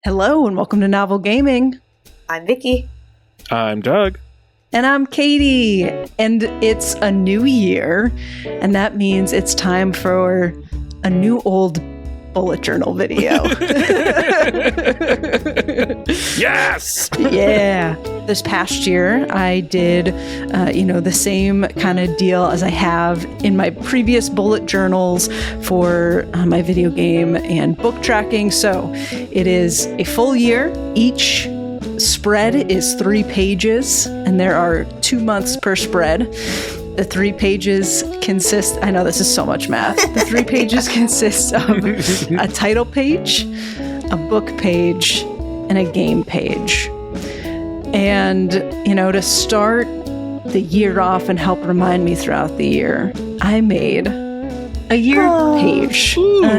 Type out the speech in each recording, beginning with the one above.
Hello and welcome to Novel Gaming. I'm Vicky. I'm Doug. And I'm Katie. And it's a new year, and that means it's time for a new old bullet journal video. Yes! Yeah. This past year, I did, the same kind of deal as I have in my previous bullet journals for my video game and book tracking. So it is a full year. Each spread is 3 pages, and there are 2 months per spread. The 3 pages consist, I know this is so much math. The 3 pages consist of a title page, a book page, and a game page. And, to start the year off and help remind me throughout the year, I made a year page.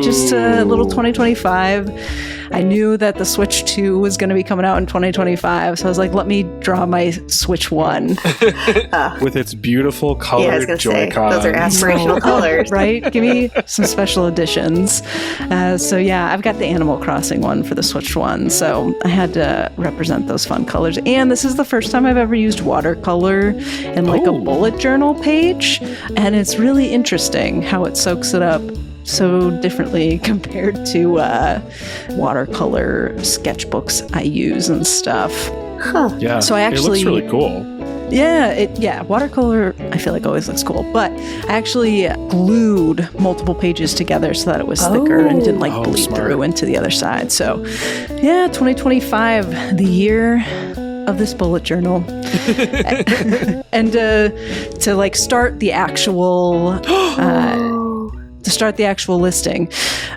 Just a little 2025. I knew that the Switch 2 was going to be coming out in 2025, so I was like, let me draw my Switch 1. With its beautiful colored Joy-Con. Those are aspirational colors. Right? Give me some special editions. I've got the Animal Crossing one for the Switch 1, so I had to represent those fun colors. And this is the first time I've ever used watercolor in a bullet journal page, and it's really interesting how it soaks it up so differently compared to watercolor sketchbooks I use and stuff. Huh. Yeah, so it looks really cool. Yeah, watercolor I feel like always looks cool, but I actually glued multiple pages together so that it was thicker and didn't bleed through into the other side. So, 2025, the year of this bullet journal. And to start the actual listing,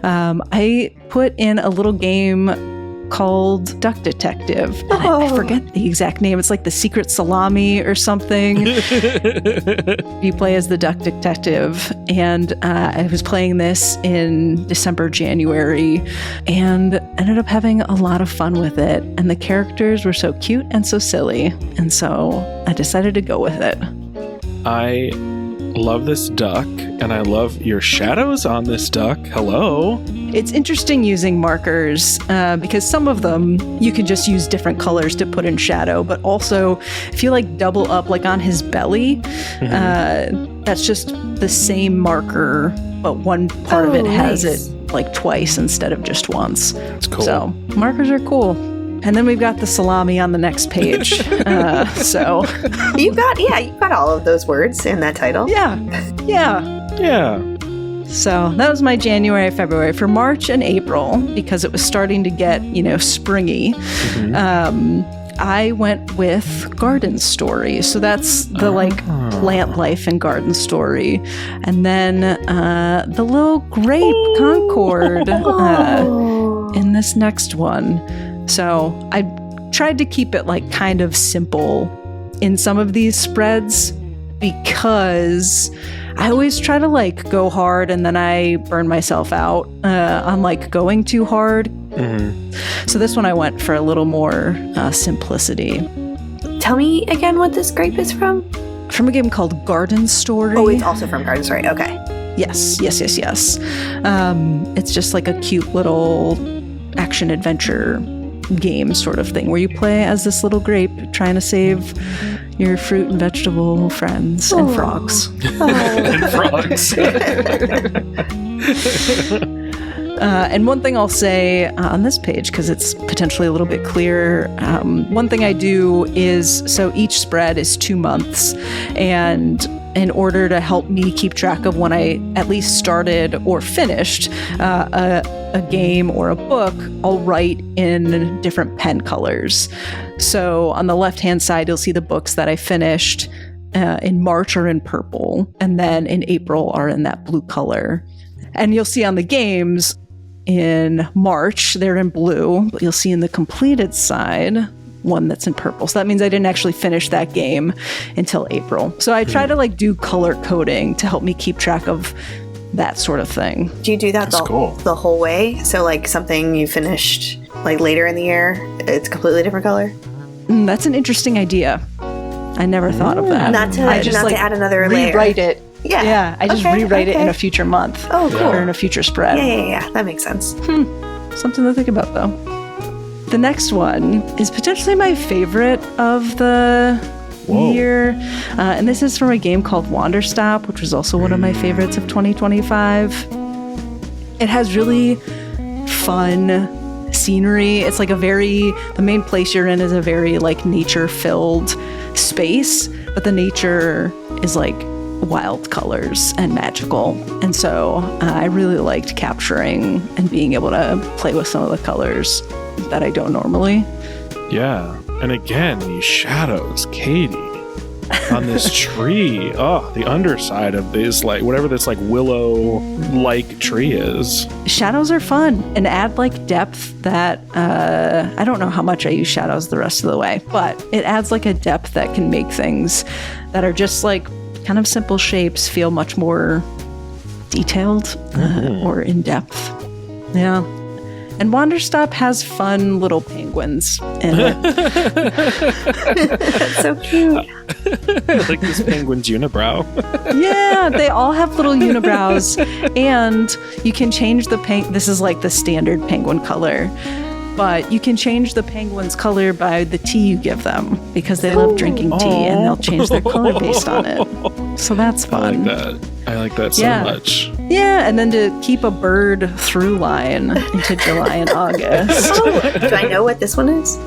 I put in a little game called Duck Detective. And I forget the exact name. It's like the Secret Salami or something. You play as the Duck Detective. And I was playing this in December, January, and ended up having a lot of fun with it. And the characters were so cute and so silly. And so I decided to go with it. I love this duck, and I love your shadows on this duck. Hello. It's interesting using markers because some of them you can just use different colors to put in shadow, but also if you double up on his belly, that's just the same marker, but one part of it has it twice instead of just once. That's cool. So markers are cool. And then we've got the salami on the next page. So you've got all of those words in that title. Yeah. So that was my January, February. For March and April, because it was starting to get, springy, I went with Garden Story. So that's the plant life and garden story. And then the little grape Concord in this next one. So I tried to keep it kind of simple in some of these spreads because I always try to go hard and then I burn myself out on going too hard. So this one I went for a little more simplicity. Tell me again what this grape is from? From a game called Garden Story. Oh, it's also from Garden Story. Okay. Yes. It's just a cute little action-adventure game sort of thing where you play as this little grape trying to save your fruit and vegetable friends and frogs. And frogs. And one thing I'll say on this page, because it's potentially a little bit clearer, one thing I do is, so each spread is 2 months, and in order to help me keep track of when I at least started or finished a game or a book, I'll write in different pen colors. So on the left-hand side, you'll see the books that I finished in March are in purple, and then in April are in that blue color. And you'll see on the games in March, they're in blue, but you'll see in the completed side one that's in purple. So that means I didn't actually finish that game until April. So I try to do color coding to help me keep track of that sort of thing. Do you do that the whole way? So something you finished later in the year, it's a completely different color? That's an interesting idea. I never thought of that. Not to add another layer. Rewrite it. Yeah. I just rewrite it in a future month. Oh, cool. Or in a future spread. Yeah. That makes sense. Something to think about, though. The next one is potentially my favorite of the year. And this is from a game called Wanderstop, which was also one of my favorites of 2025. It has really fun scenery. It's like the main place you're in is a very like nature-filled space, but the nature is like wild colors and magical. And so I really liked capturing and being able to play with some of the colors that I don't normally. Yeah. And again, these shadows, Katie, on this tree. Oh, the underside of this, like, whatever this, like, willow-like tree is. Shadows are fun and add, like, depth that, I don't know how much I use shadows the rest of the way, but it adds, like, a depth that can make things that are just, like, kind of simple shapes feel much more detailed or in-depth. Yeah. And Wanderstop has fun little penguins in it. That's so cute. Like this penguin's unibrow. Yeah, they all have little unibrows. And you can change this is like the standard penguin color. But you can change the penguin's color by the tea you give them, because they love drinking tea and they'll change their color based on it. So that's fun. I like that so much. Yeah, and then to keep a bird through line into July and August. Do I know what this one is?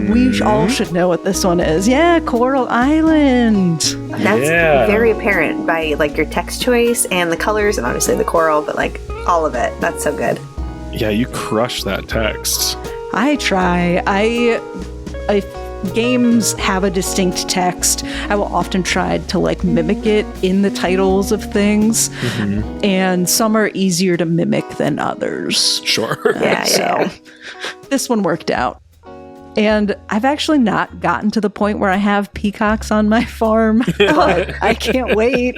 We all should know what this one is. Yeah, Coral Island. That's very apparent by like your text choice and the colors and obviously the coral, but like all of it. That's so good. Yeah, you crush that text. I try. If games have a distinct text, I will often try to like mimic it in the titles of things. And some are easier to mimic than others. Sure. So this one worked out. And I've actually not gotten to the point where I have peacocks on my farm, but I can't wait.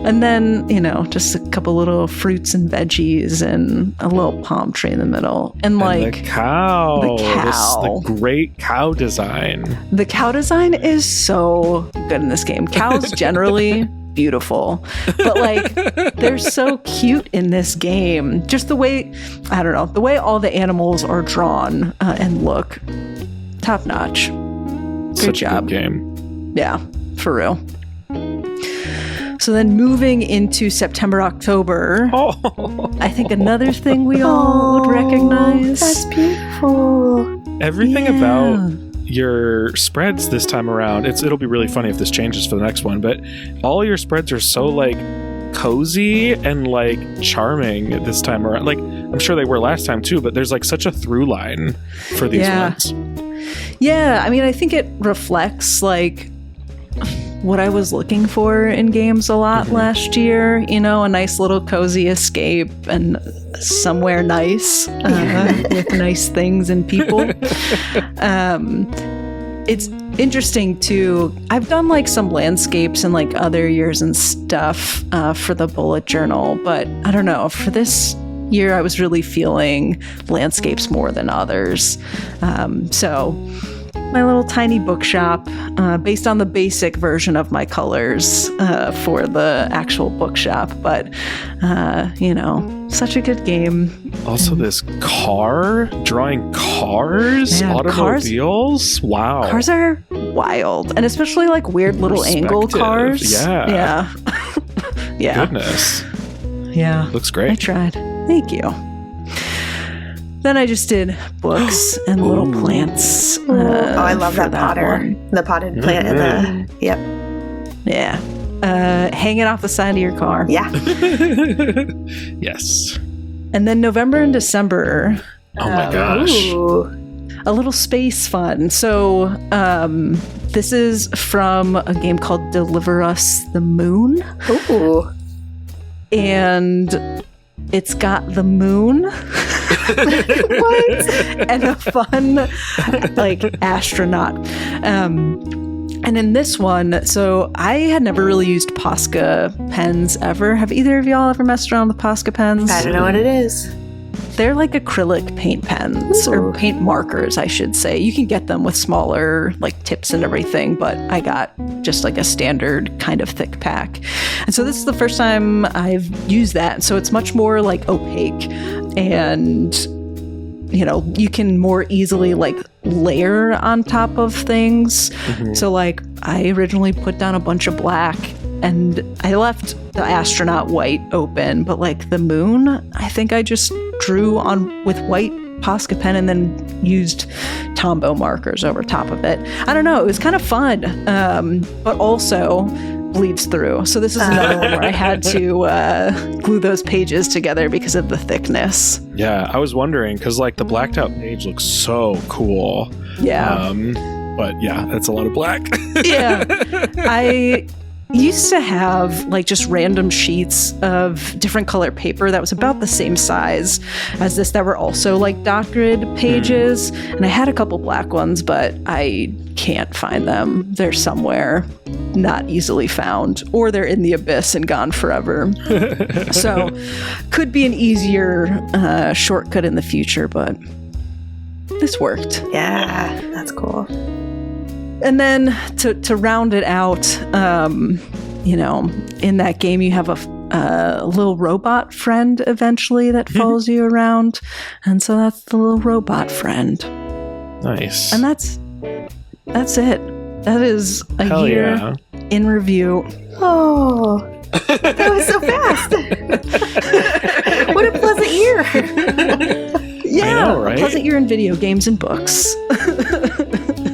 And then, just a couple little fruits and veggies and a little palm tree in the middle. And like the cow. The great cow design. The cow design is so good in this game. Cows generally beautiful, but like they're so cute in this game. Just the way, I don't know, the way all the animals are drawn and look, top notch. Good job. A good game. Yeah, for real. So then moving into September, October, I think another thing we all would recognize. That's beautiful. Everything about your spreads this time around, it'll be really funny if this changes for the next one, but all your spreads are so like cozy and like charming this time around. Like I'm sure they were last time too, but there's like such a through line for these ones. Yeah, I mean, I think it reflects like what I was looking for in games a lot last year, a nice little cozy escape and somewhere nice with nice things and people. It's interesting too. I've done like some landscapes in like other years and stuff for the bullet journal, but I don't know, for this year I was really feeling landscapes more than others. So my little tiny bookshop, based on the basic version of my colors for the actual bookshop. But, such a good game. Also, this car, drawing cars, automobiles. Wow. Cars are wild. And especially like weird little angle cars. Yeah. Yeah. Goodness. Yeah. Looks great. I tried. Thank you. Then I just did books and little plants. I love that potter. The potted plant and the... Yep. Yeah. Hang it off the side of your car. Yeah. Yes. And then November and December. Oh my gosh. A little space fun. So this is from a game called Deliver Us the Moon. Ooh. And it's got the moon. What? And a fun, like, astronaut. And in this one, so I had never really used Posca pens ever. Have either of y'all ever messed around with Posca pens? I don't know what it is. They're like acrylic paint pens, or paint markers, I should say. You can get them with smaller like tips and everything, but I got just like a standard kind of thick pack. And so this is the first time I've used that. So it's much more like opaque. And you can more easily like layer on top of things. So like I originally put down a bunch of black and I left the astronaut white open, but like the moon, I think I just drew on with white Posca pen and then used Tombow markers over top of it. I don't know, it was kind of fun, but also bleeds through. So this is another one where I had to glue those pages together because of the thickness. Yeah, I was wondering because like the blacked out page looks so cool. Yeah. But yeah, that's a lot of black. Yeah. I used to have like just random sheets of different color paper that was about the same size as this that were also like dot grid pages. And I had a couple black ones, but I can't find them. They're somewhere not easily found, or they're in the abyss and gone forever. So could be an easier shortcut in the future, but this worked. Yeah, that's cool. And then to round it out, in that game you have a little robot friend eventually that follows you around, and so that's the little robot friend. Nice. And that's it. That is a Hell year yeah. in review. Oh, that was so fast. What a pleasant year. Yeah, I know, right? a pleasant year in video games and books.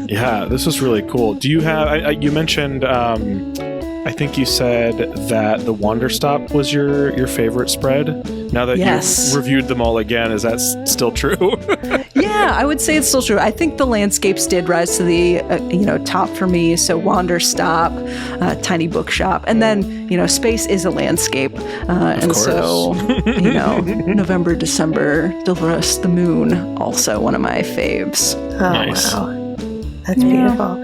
Yeah, this was really cool. Do you have? You mentioned. I think you said that the Wander Stop was your favorite spread. Now that you've reviewed them all again, is that still true? Yeah, I would say it's still true. I think the landscapes did rise to the top for me. So Wander Stop, Tiny Bookshop, and then space is a landscape, and course. so November, December, Dilrus, the Moon, also one of my faves. Oh, Nice. wow. That's beautiful.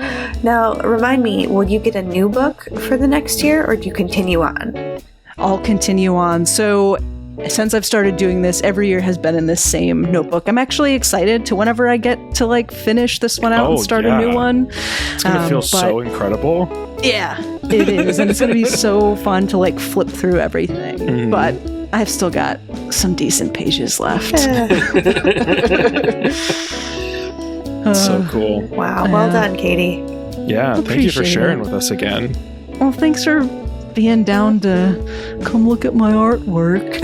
Now, remind me, will you get a new book for the next year, or do you continue on? I'll continue on. So since I've started doing this, every year has been in this same notebook. I'm actually excited to whenever I get to like finish this one out and start a new one. It's going to feel so incredible. Yeah, it is. And it's going to be so fun to like flip through everything. But I've still got some decent pages left. So cool. Wow, well done, Katie. Yeah, thank you for sharing with us again. Well, thanks for being down to come look at my artwork.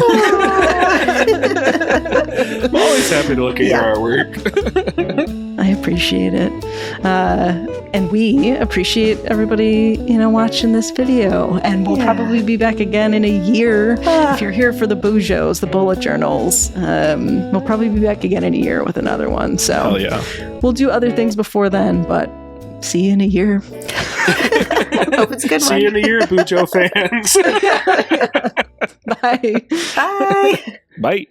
I'm always happy to look at your artwork. I appreciate it. And we appreciate everybody, watching this video. And we'll probably be back again in a year. If you're here for the Boujos, the bullet journals, we'll probably be back again in a year with another one. So Hell yeah. We'll do other things before then, but see you in a year. Hope it's a good one. See you in a year, Bujo fans. Bye. Bye. Bye.